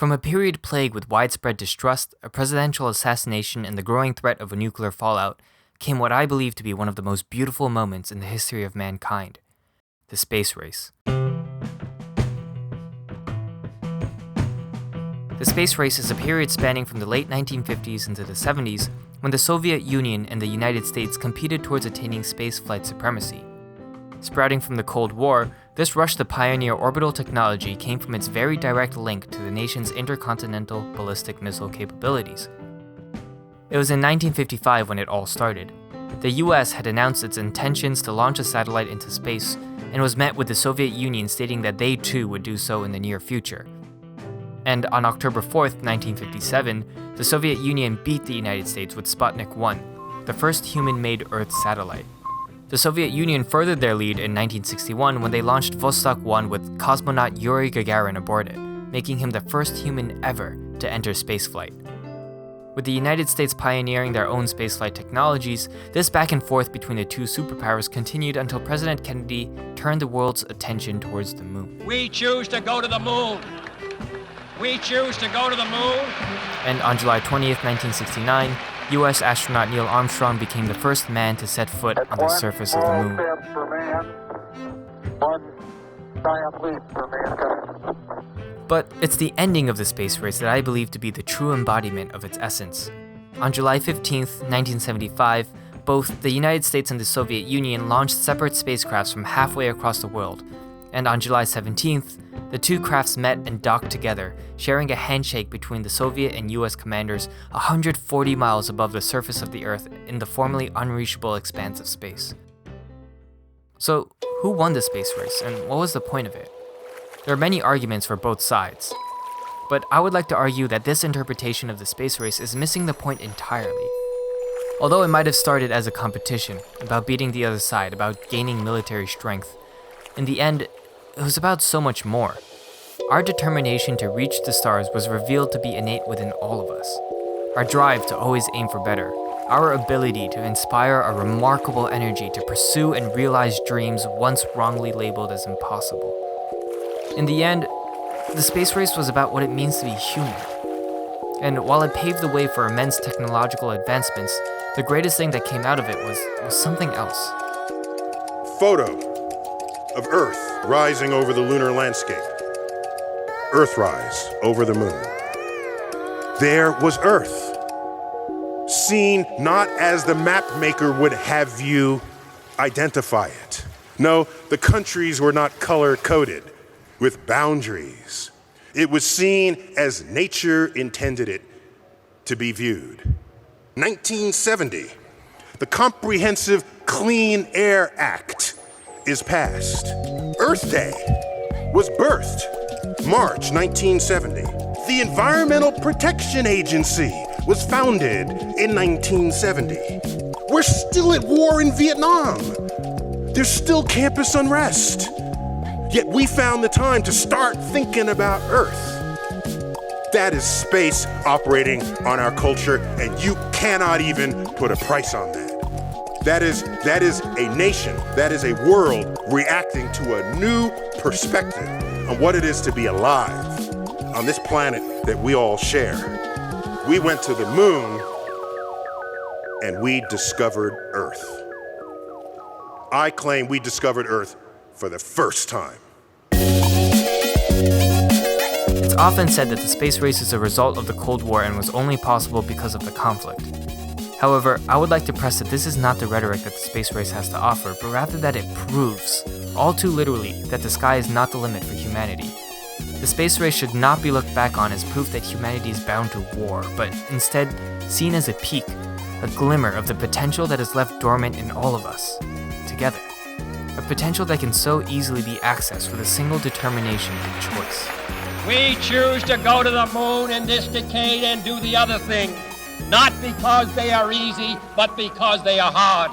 From a period plagued with widespread distrust, a presidential assassination, and the growing threat of a nuclear fallout, came what I believe to be one of the most beautiful moments in the history of mankind: the space race. The space race is a period spanning from the late 1950s into the 70s, when the Soviet Union and the United States competed towards attaining spaceflight supremacy. Sprouting from the Cold War, this rush to pioneer orbital technology came from its very direct link to the nation's intercontinental ballistic missile capabilities. It was in 1955 when it all started. The US had announced its intentions to launch a satellite into space, and was met with the Soviet Union stating that they too would do so in the near future. And on October 4th, 1957, the Soviet Union beat the United States with Sputnik 1, the first human-made Earth satellite. The Soviet Union furthered their lead in 1961 when they launched Vostok 1 with cosmonaut Yuri Gagarin aboard it, making him the first human ever to enter spaceflight. With the United States pioneering their own spaceflight technologies, this back and forth between the two superpowers continued until President Kennedy turned the world's attention towards the moon. We choose to go to the moon. We choose to go to the moon. And on July 20th, 1969, US astronaut Neil Armstrong became the first man to set foot on the surface of the moon. But it's the ending of the space race that I believe to be the true embodiment of its essence. On July 15th, 1975, both the United States and the Soviet Union launched separate spacecrafts from halfway across the world, and on July 17th, the two crafts met and docked together, sharing a handshake between the Soviet and US commanders 140 miles above the surface of the Earth in the formerly unreachable expanse of space. So, who won the space race, and what was the point of it? There are many arguments for both sides, but I would like to argue that this interpretation of the space race is missing the point entirely. Although it might have started as a competition, about beating the other side, about gaining military strength, in the end, it was about so much more. Our determination to reach the stars was revealed to be innate within all of us. Our drive to always aim for better. Our ability to inspire a remarkable energy to pursue and realize dreams once wrongly labeled as impossible. In the end, the space race was about what it means to be human. And while it paved the way for immense technological advancements, the greatest thing that came out of it was something else. Photo of Earth rising over the lunar landscape. Earthrise over the moon. There was Earth, seen not as the map maker would have you identify it. No, the countries were not color-coded with boundaries. It was seen as nature intended it to be viewed. 1970, the Comprehensive Clean Air Act is passed. Earth Day was birthed March 1970. The Environmental Protection Agency was founded in 1970. We're still at war in Vietnam. There's still campus unrest. Yet we found the time to start thinking about Earth. That is space operating on our culture, and you cannot even put a price on that. That is a nation, that is a world reacting to a new perspective on what it is to be alive on this planet that we all share. We went to the moon and we discovered Earth. I claim we discovered Earth for the first time. It's often said that the space race is a result of the Cold War and was only possible because of the conflict. However, I would like to press that this is not the rhetoric that the space race has to offer, but rather that it proves, all too literally, that the sky is not the limit for humanity. The space race should not be looked back on as proof that humanity is bound to war, but instead seen as a peak, a glimmer of the potential that is left dormant in all of us, together. A potential that can so easily be accessed with a single determination and choice. We choose to go to the moon in this decade and do the other thing, not because they are easy, but because they are hard.